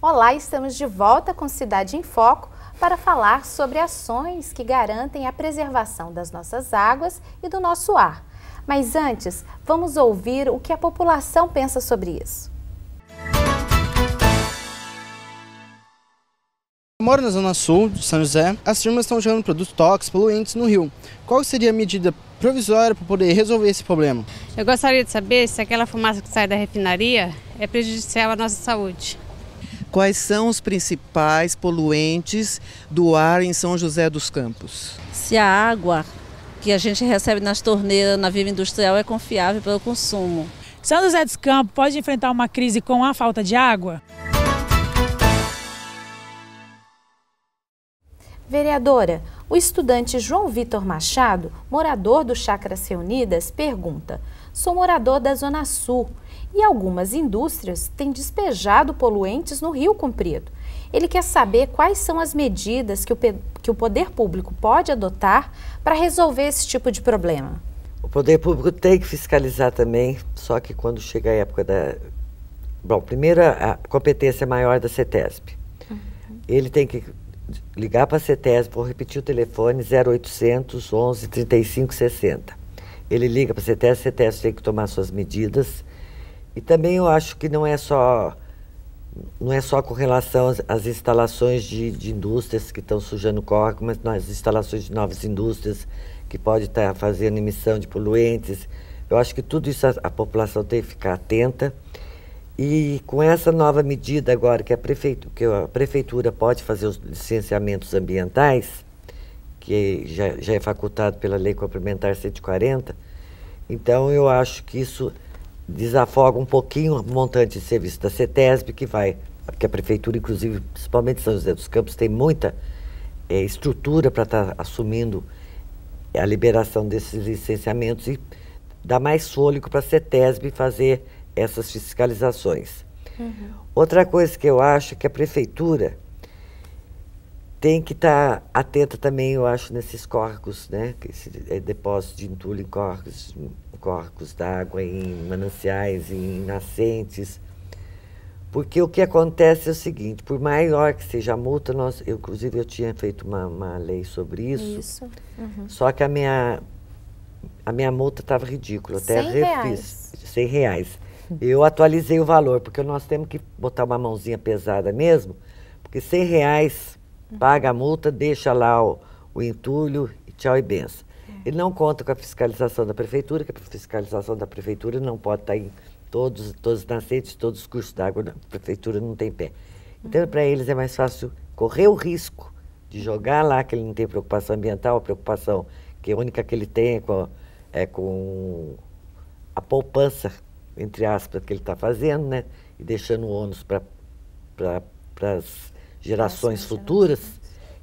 Olá, estamos de volta com Cidade em Foco para falar sobre ações que garantem a preservação das nossas águas e do nosso ar. Mas antes, vamos ouvir o que a população pensa sobre isso. Eu moro na Zona Sul de São José. As firmas estão jogando produtos tóxicos, poluentes no rio. Qual seria a medida provisória para poder resolver esse problema? Eu gostaria de saber se aquela fumaça que sai da refinaria é prejudicial à nossa saúde. Quais são os principais poluentes do ar em São José dos Campos? Se a água que a gente recebe nas torneiras na Vila Industrial é confiável para o consumo. São José dos Campos pode enfrentar uma crise com a falta de água? Vereadora, o estudante João Vitor Machado, morador do Chácaras Reunidas, pergunta: sou morador da Zona Sul e algumas indústrias têm despejado poluentes no Rio Comprido. Ele quer saber quais são as medidas que o poder público pode adotar para resolver esse tipo de problema. O poder público tem que fiscalizar também, só que quando chega a época da... Bom, primeiro a competência maior da CETESB. Ele tem que ligar para a CETESB, vou repetir o telefone, 0800 11 35 60. Ele liga para a CETESB tem que tomar suas medidas. E também eu acho que não é só com relação às instalações de indústrias que estão sujando o córrego, mas nas instalações de novas indústrias que pode estar fazendo emissão de poluentes. Eu acho que tudo isso a população tem que ficar atenta. E com essa nova medida agora que a prefeitura pode fazer os licenciamentos ambientais, que já é facultado pela Lei Complementar 140, então eu acho que isso desafoga um pouquinho o montante de serviço da CETESB, porque a prefeitura, inclusive, principalmente São José dos Campos, tem muita estrutura para estar assumindo a liberação desses licenciamentos e dá mais fôlego para a CETESB fazer essas fiscalizações. Outra coisa que eu acho é que a prefeitura tem que estar atenta também, eu acho, nesses córregos, né? Esse depósito de entulho em córregos d'água, em mananciais, em nascentes. Porque o que acontece é o seguinte, por maior que seja a multa, inclusive eu tinha feito uma lei sobre isso. Só que a minha multa estava ridícula, até refiz. R$100. Eu atualizei o valor, porque nós temos que botar uma mãozinha pesada mesmo, porque R$100 paga a multa, deixa lá o entulho e tchau e benção. Ele não conta com a fiscalização da prefeitura, que a fiscalização da prefeitura não pode estar em todos os nascentes, todos os cursos d'água, a prefeitura não tem pé. Então, para eles é mais fácil correr o risco de jogar lá, que ele não tem preocupação ambiental, a preocupação que a única que ele tem é com a poupança, entre aspas, que ele está fazendo, né? E deixando o ônus para as gerações futuras.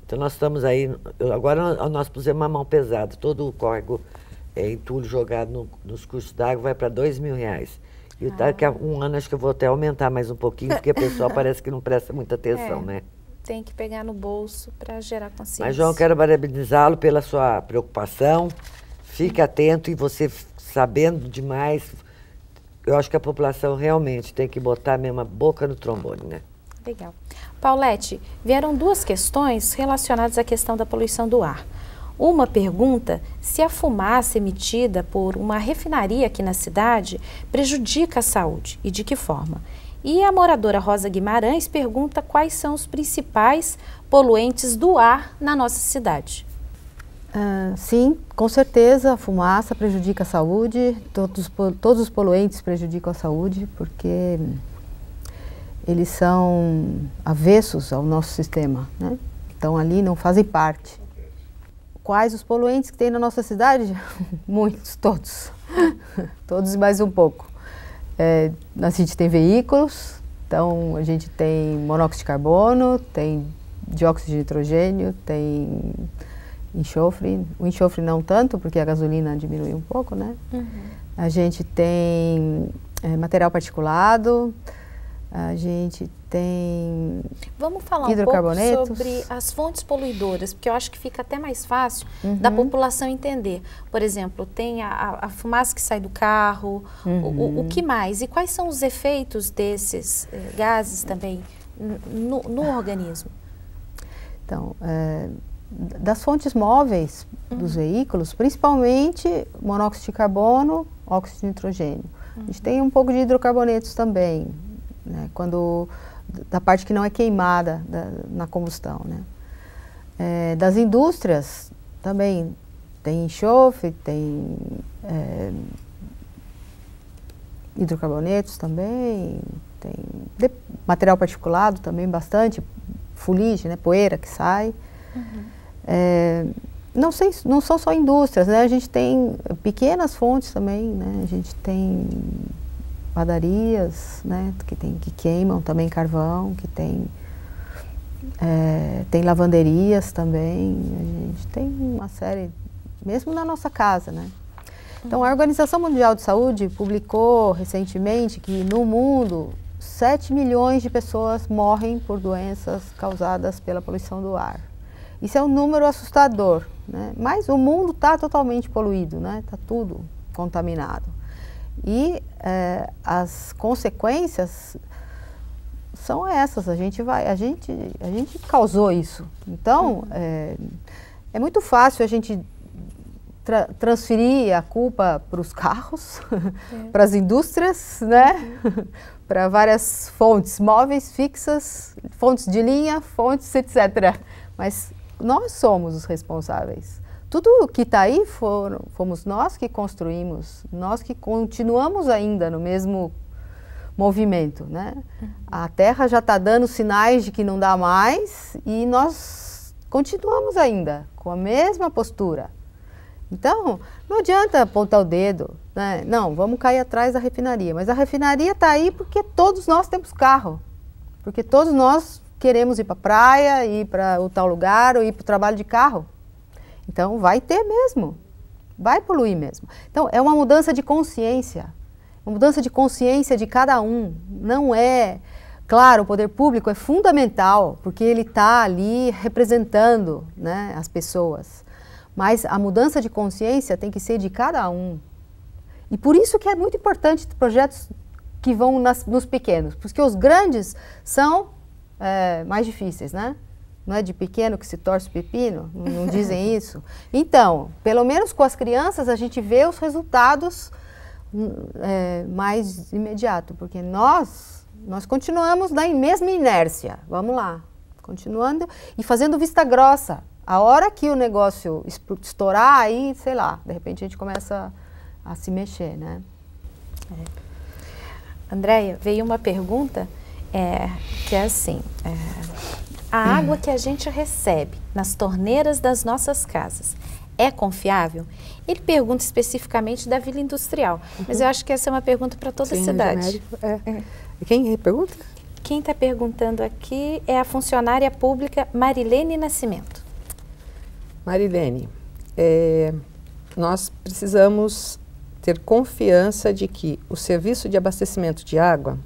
Então nós estamos aí, agora nós pusemos uma mão pesada, todo o córrego entulho jogado nos cursos d'água vai para R$2.000. E daqui a um ano acho que eu vou até aumentar mais um pouquinho, porque a pessoa parece que não presta muita atenção, né? Tem que pegar no bolso para gerar consciência. Mas, João, quero parabenizá-lo pela sua preocupação. Fique atento e você sabendo demais, eu acho que a população realmente tem que botar mesmo a boca no trombone, né? Legal. Paulete, vieram duas questões relacionadas à questão da poluição do ar. Uma pergunta se a fumaça emitida por uma refinaria aqui na cidade prejudica a saúde e de que forma. E a moradora Rosa Guimarães pergunta quais são os principais poluentes do ar na nossa cidade. Sim, com certeza a fumaça prejudica a saúde, todos os poluentes prejudicam a saúde, porque eles são avessos ao nosso sistema, né? Então ali não fazem parte. Quais os poluentes que tem na nossa cidade? Muitos, todos. Todos e mais um pouco. A gente tem veículos, então a gente tem monóxido de carbono, tem dióxido de nitrogênio, tem enxofre. O enxofre não tanto, porque a gasolina diminui um pouco, né? A gente tem material particulado, a gente tem Vamos falar um pouco sobre as fontes poluidoras, porque eu acho que fica até mais fácil da população entender. Por exemplo, tem a fumaça que sai do carro, o que mais? E quais são os efeitos desses gases também no organismo? Então, das fontes móveis dos veículos, principalmente monóxido de carbono, óxido de nitrogênio. A gente tem um pouco de hidrocarbonetos também, né, da parte que não é queimada na combustão, né. Das indústrias também tem enxofre, tem hidrocarbonetos também, tem material particulado também bastante, fuligem, né, poeira que sai. Não são só indústrias, né? A gente tem pequenas fontes também, né? A gente tem padarias, né? Que queimam também carvão, que tem lavanderias também. A gente tem uma série, mesmo na nossa casa, né? Então, a Organização Mundial de Saúde publicou recentemente que no mundo 7 milhões de pessoas morrem por doenças causadas pela poluição do ar. Isso é um número assustador, né? Mas o mundo está totalmente poluído, né? Está tudo contaminado. E as consequências são essas. A gente causou isso. Então, é muito fácil a gente transferir a culpa para os carros, para as indústrias, né? Para várias fontes móveis, fixas, fontes de linha, fontes, etc. Mas nós somos os responsáveis. Tudo que está aí fomos nós que construímos, nós que continuamos ainda no mesmo movimento, né? A Terra já está dando sinais de que não dá mais e nós continuamos ainda com a mesma postura. Então, não adianta apontar o dedo, né? Não, vamos cair atrás da refinaria. Mas a refinaria está aí porque todos nós temos carro. Porque todos nós queremos ir para a praia, ir para o tal lugar, ou ir para o trabalho de carro. Então, vai ter mesmo. Vai poluir mesmo. Então, é uma mudança de consciência. Uma mudança de consciência de cada um. Não é... Claro, o poder público é fundamental, porque ele está ali representando, né, as pessoas. Mas a mudança de consciência tem que ser de cada um. E por isso que é muito importante projetos que vão nos pequenos, porque os grandes são mais difíceis, né? Não é de pequeno que se torce o pepino, não dizem isso. Então, pelo menos com as crianças a gente vê os resultados mais imediato, porque nós continuamos na mesma inércia, vamos lá, continuando e fazendo vista grossa. A hora que o negócio estourar, aí, sei lá, de repente a gente começa a se mexer, né? Andréia, veio uma pergunta que é assim, a água que a gente recebe nas torneiras das nossas casas é confiável? Ele pergunta especificamente da Vila Industrial, mas eu acho que essa é uma pergunta para toda a cidade. Quem pergunta? Quem está perguntando aqui é a funcionária pública Marilene Nascimento. Marilene, nós precisamos ter confiança de que o serviço de abastecimento de água,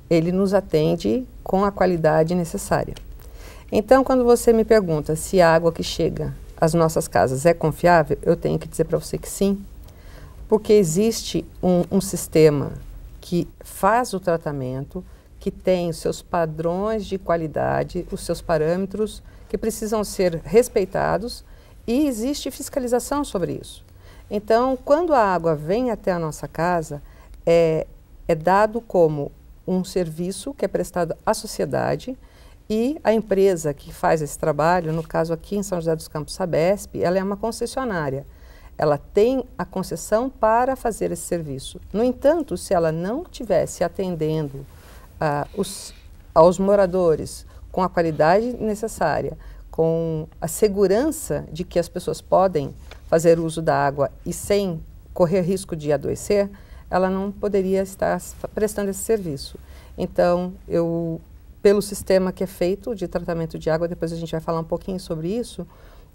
ele nos atende com a qualidade necessária. Então, quando você me pergunta se a água que chega às nossas casas é confiável, eu tenho que dizer para você que sim, porque existe um sistema que faz o tratamento, que tem os seus padrões de qualidade, os seus parâmetros que precisam ser respeitados e existe fiscalização sobre isso. Então, quando a água vem até a nossa casa, é dado como um serviço que é prestado à sociedade e a empresa que faz esse trabalho, no caso aqui em São José dos Campos, Sabesp, ela é uma concessionária. Ela tem a concessão para fazer esse serviço. No entanto, se ela não estivesse atendendo aos moradores com a qualidade necessária, com a segurança de que as pessoas podem fazer uso da água e sem correr risco de adoecer, ela não poderia estar prestando esse serviço. Então, pelo sistema que é feito de tratamento de água, depois a gente vai falar um pouquinho sobre isso,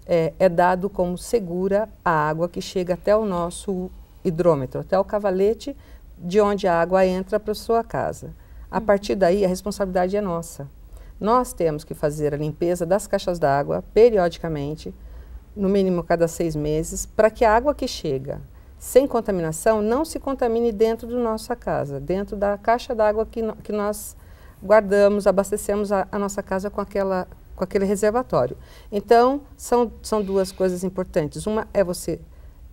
é dado como segura a água que chega até o nosso hidrômetro, até o cavalete de onde a água entra para a sua casa. A partir daí, a responsabilidade é nossa. Nós temos que fazer a limpeza das caixas d'água periodicamente, no mínimo cada 6 meses, para que a água que chega sem contaminação não se contamine dentro da nossa casa, dentro da caixa d'água que nós guardamos, abastecemos a nossa casa com aquele reservatório. Então, são duas coisas importantes. Uma é você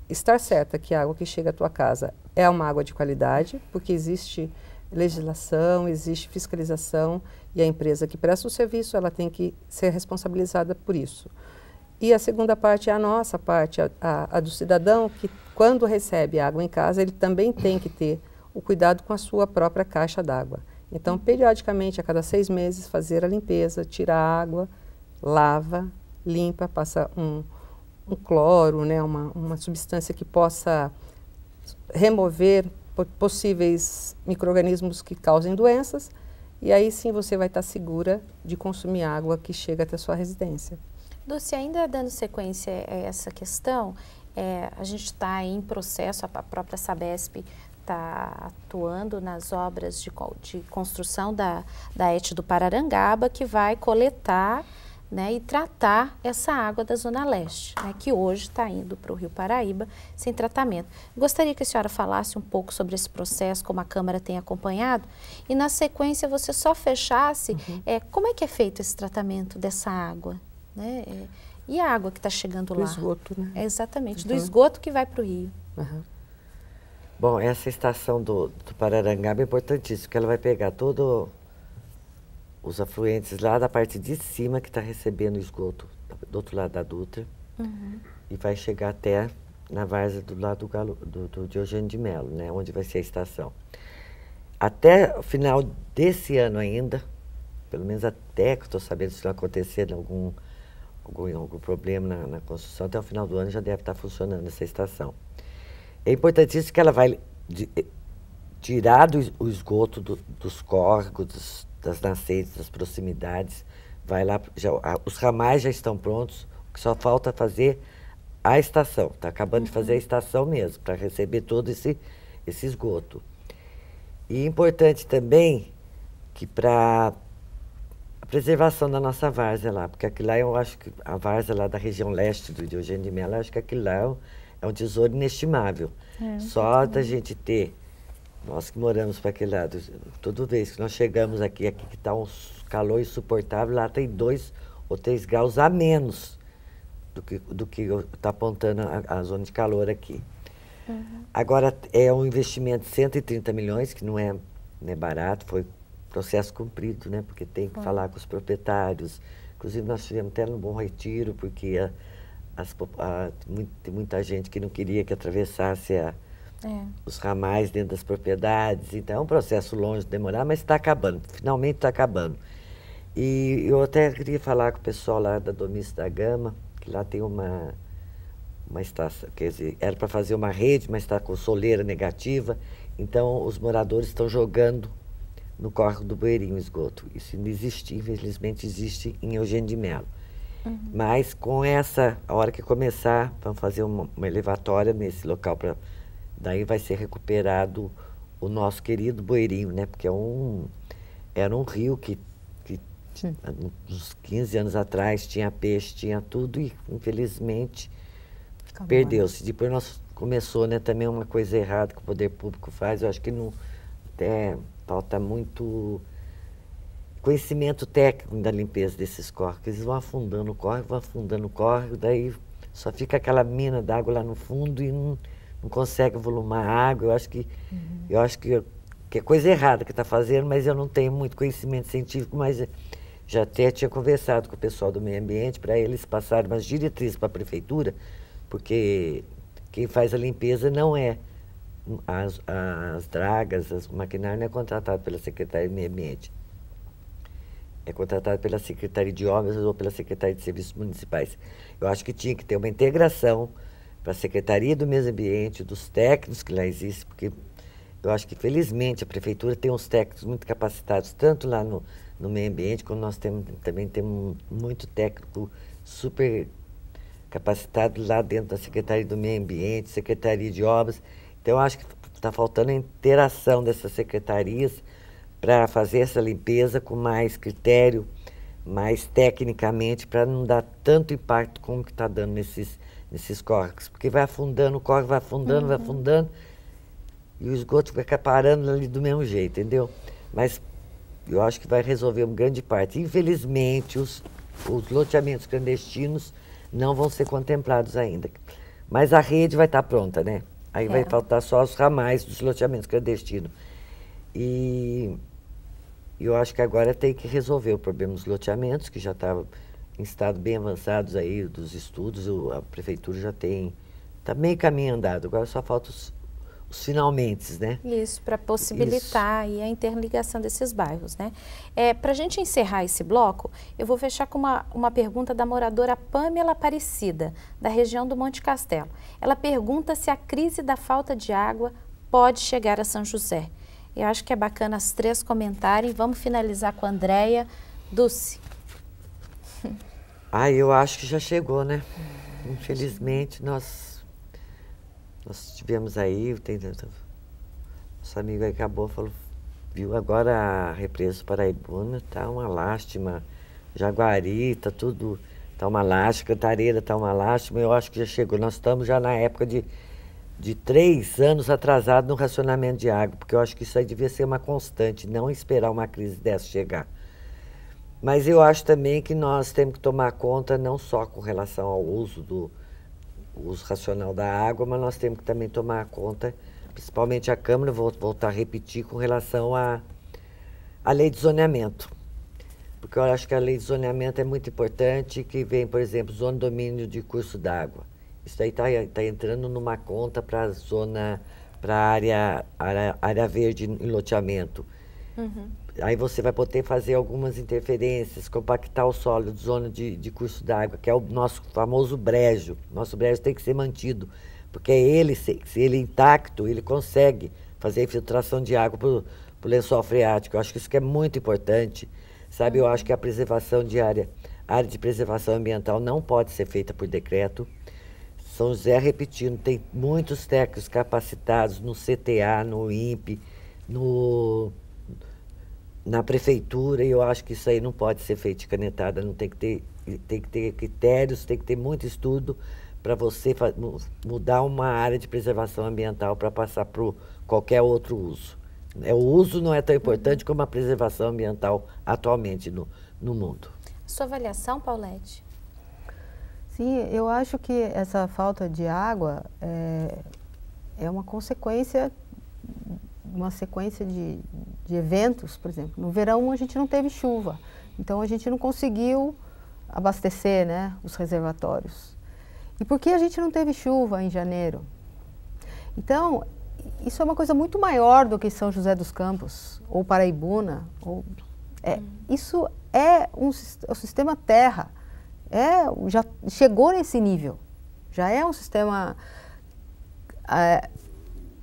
estar certa que a água que chega à tua casa é uma água de qualidade, porque existe legislação, existe fiscalização, e a empresa que presta o serviço, ela tem que ser responsabilizada por isso. E a segunda parte é a nossa parte, a do cidadão, que quando recebe água em casa, ele também tem que ter o cuidado com a sua própria caixa d'água. Então, periodicamente, a cada 6 meses, fazer a limpeza, tirar a água, lava, limpa, passa um cloro, né, uma substância que possa remover possíveis micro-organismos que causem doenças, e aí sim você vai estar segura de consumir água que chega até a sua residência. Dulce, ainda dando sequência a essa questão, a gente está em processo, a própria Sabesp está atuando nas obras de construção da ET do Pararangaba, que vai coletar, né, e tratar essa água da Zona Leste, né, que hoje está indo para o Rio Paraíba sem tratamento. Gostaria que a senhora falasse um pouco sobre esse processo, como a Câmara tem acompanhado, e na sequência você só fechasse como é que é feito esse tratamento dessa água, né? E a água que está chegando lá? Do esgoto, né? Exatamente, do esgoto que vai para o Rio. Bom, essa estação do Pararangaba é importantíssima, porque ela vai pegar todos os afluentes lá da parte de cima, que está recebendo esgoto do outro lado da Dutra, e vai chegar até na várzea do lado do Eugênio de Melo, né, onde vai ser a estação. Até o final desse ano ainda, pelo menos até que estou sabendo se não acontecer algum problema na construção, até o final do ano já deve estar funcionando essa estação. É importantíssimo que ela vai tirar o esgoto dos córregos, das nascentes, das proximidades, vai lá, os ramais já estão prontos, o que só falta fazer a estação, está acabando de fazer a estação mesmo, para receber todo esse esgoto. E importante também que para a preservação da nossa várzea lá, porque aquilo lá eu acho que a várzea lá da região leste do Eugênio de Melo, eu acho que aquilo lá é um tesouro inestimável. Só da gente ter, nós que moramos para aquele lado, toda vez que nós chegamos aqui que está um calor insuportável, lá tem 2 ou 3 graus a menos do que está apontando a zona de calor aqui. Agora, é um investimento de 130 milhões, que não é barato, foi processo cumprido, né? Porque tem que falar com os proprietários. Inclusive, nós tivemos até no Bom Retiro, porque tem muita gente que não queria que atravessasse os ramais dentro das propriedades. Então, é um processo longe de demorar, mas está acabando. Finalmente está acabando. E eu até queria falar com o pessoal lá da Domício da Gama, que lá tem uma estação, quer dizer, era para fazer uma rede, mas está com soleira negativa. Então, os moradores estão jogando no córrego do Bueirinho esgoto. Isso não existe, infelizmente existe em Eugênio de Melo. Mas com a hora que começar, vamos fazer uma elevatória nesse local, daí vai ser recuperado o nosso querido Bueirinho, né? Porque era um rio que uns 15 anos atrás tinha peixe, tinha tudo, e infelizmente perdeu-se. Depois começou, né, também uma coisa errada que o poder público faz, eu acho que até falta muito conhecimento técnico da limpeza desses córregos. Eles vão afundando o córrego, daí só fica aquela mina d'água lá no fundo e não consegue volumar a água. Eu acho que é coisa errada que está fazendo, mas eu não tenho muito conhecimento científico, mas já até tinha conversado com o pessoal do meio ambiente para eles passarem umas diretrizes para a prefeitura, porque quem faz a limpeza não é as dragas, o maquinário não é contratado pela Secretaria do Meio Ambiente. É contratado pela Secretaria de Obras ou pela Secretaria de Serviços Municipais. Eu acho que tinha que ter uma integração para a Secretaria do Meio Ambiente, dos técnicos que lá existem, porque eu acho que, felizmente, a Prefeitura tem uns técnicos muito capacitados, tanto lá no meio ambiente, como nós também temos muito técnico super capacitado lá dentro da Secretaria do Meio Ambiente, Secretaria de Obras. Então, eu acho que está faltando a interação dessas secretarias para fazer essa limpeza com mais critério, mais tecnicamente, para não dar tanto impacto como que está dando nesses córregos. Porque vai afundando, o córrego vai afundando, vai afundando, e o esgoto vai parando ali do mesmo jeito, entendeu? Mas eu acho que vai resolver uma grande parte. Infelizmente, os loteamentos clandestinos não vão ser contemplados ainda. Mas a rede vai estar pronta, né? Aí vai faltar só os ramais dos loteamentos clandestinos. E eu acho que agora tem que resolver o problema dos loteamentos, que já estavam em estado bem avançados aí dos estudos. A prefeitura já está meio caminho andado. Agora só falta os finalmente, né? Isso, para possibilitar aí a interligação desses bairros, né? Para a gente encerrar esse bloco, eu vou fechar com uma pergunta da moradora Pamela Aparecida, da região do Monte Castelo. Ela pergunta se a crise da falta de água pode chegar a São José. Eu acho que é bacana as três comentarem. Vamos finalizar com a Andréia. Dulce. Eu acho que já chegou, né? Infelizmente, nós tivemos aí, nosso amigo aí acabou, falou, viu, agora a represa Paraibuna tá uma lástima, Jaguari, tá uma lástima, Cantareira tá uma lástima, eu acho que já chegou, nós estamos já na época de 3 anos atrasado no racionamento de água, porque eu acho que isso aí devia ser uma constante, não esperar uma crise dessa chegar. Mas eu acho também que nós temos que tomar conta não só com relação ao uso racional da água, mas nós temos que também tomar conta, principalmente a Câmara, vou voltar a repetir, com relação à lei de zoneamento. Porque eu acho que a lei de zoneamento é muito importante, que vem, por exemplo, zona de domínio de curso d'água. Isso aí está entrando numa conta para a zona, para a área verde em loteamento. Uhum. Aí você vai poder fazer algumas interferências, compactar o solo de zona de curso d'água, que é o nosso famoso brejo. Nosso brejo tem que ser mantido, porque se ele é intacto, ele consegue fazer infiltração de água para o lençol freático. Eu acho que isso que é muito importante, sabe? Eu acho que a preservação de área de preservação ambiental não pode ser feita por decreto. São José, repetindo, tem muitos técnicos capacitados no CTA, no INPE, na prefeitura, e eu acho que isso aí não pode ser feito de canetada, não tem que ter critérios, tem que ter muito estudo para você mudar uma área de preservação ambiental para passar para qualquer outro uso. O uso não é tão importante como a preservação ambiental atualmente no mundo. Sua avaliação, Paulete? Sim, eu acho que essa falta de água é uma sequência de eventos, por exemplo. No verão a gente não teve chuva, então a gente não conseguiu abastecer, né, os reservatórios. E por que a gente não teve chuva em janeiro? Então, isso é uma coisa muito maior do que São José dos Campos, ou Paraibuna. Isso é o sistema terra, já chegou nesse nível, já é um sistema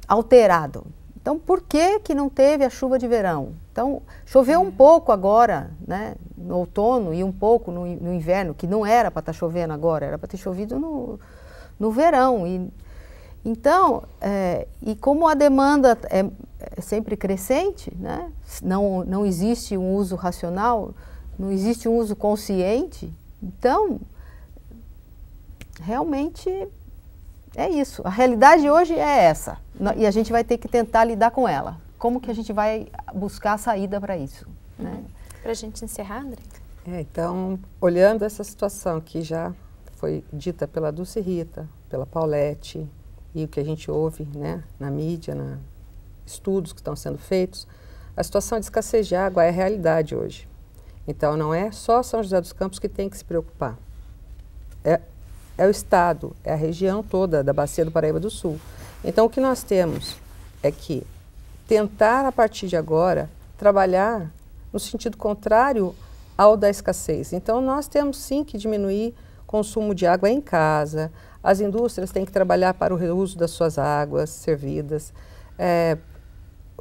alterado. Então, por que não teve a chuva de verão? Então, choveu um pouco agora, né, no outono, e um pouco no inverno, que não era para estar chovendo agora, era para ter chovido no verão. Então, e como a demanda é sempre crescente, né, não existe um uso racional, não existe um uso consciente, então, realmente é isso. A realidade hoje é essa. E a gente vai ter que tentar lidar com ela. Como que a gente vai buscar a saída para isso? Né? Para a gente encerrar, André? Então, olhando essa situação que já foi dita pela Dulce Rita, pela Paulete, e o que a gente ouve, né, na mídia, estudos que estão sendo feitos, a situação de escassez de água é realidade hoje. Então, não é só São José dos Campos que tem que se preocupar. É o Estado, é a região toda da Bacia do Paraíba do Sul. Então, o que nós temos é que tentar, a partir de agora, trabalhar no sentido contrário ao da escassez. Então, nós temos sim que diminuir o consumo de água em casa, as indústrias têm que trabalhar para o reuso das suas águas servidas,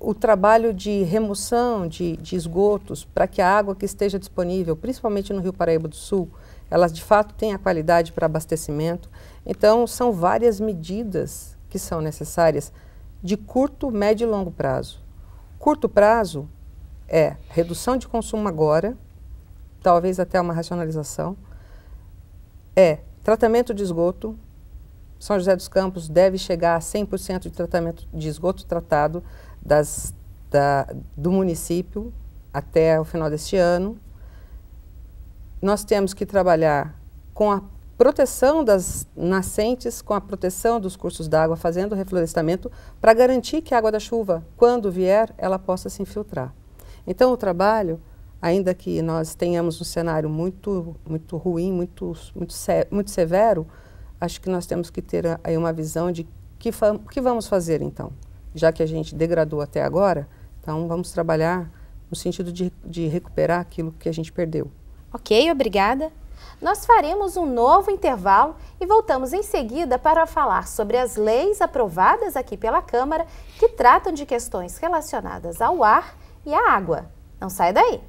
o trabalho de remoção de esgotos para que a água que esteja disponível, principalmente no Rio Paraíba do Sul, elas de fato têm a qualidade para abastecimento. Então, são várias medidas que são necessárias de curto, médio e longo prazo. Curto prazo é redução de consumo agora, talvez até uma racionalização, tratamento de esgoto. São José dos Campos deve chegar a 100% de tratamento de esgoto tratado do município, até o final deste ano. Nós temos que trabalhar com a proteção das nascentes, com a proteção dos cursos d'água, fazendo o reflorestamento para garantir que a água da chuva, quando vier, ela possa se infiltrar. Então o trabalho, ainda que nós tenhamos um cenário muito ruim, muito severo, acho que nós temos que ter aí uma visão de que vamos fazer então. Já que a gente degradou até agora, então vamos trabalhar no sentido de recuperar aquilo que a gente perdeu. Ok, obrigada. Nós faremos um novo intervalo e voltamos em seguida para falar sobre as leis aprovadas aqui pela Câmara que tratam de questões relacionadas ao ar e à água. Não sai daí!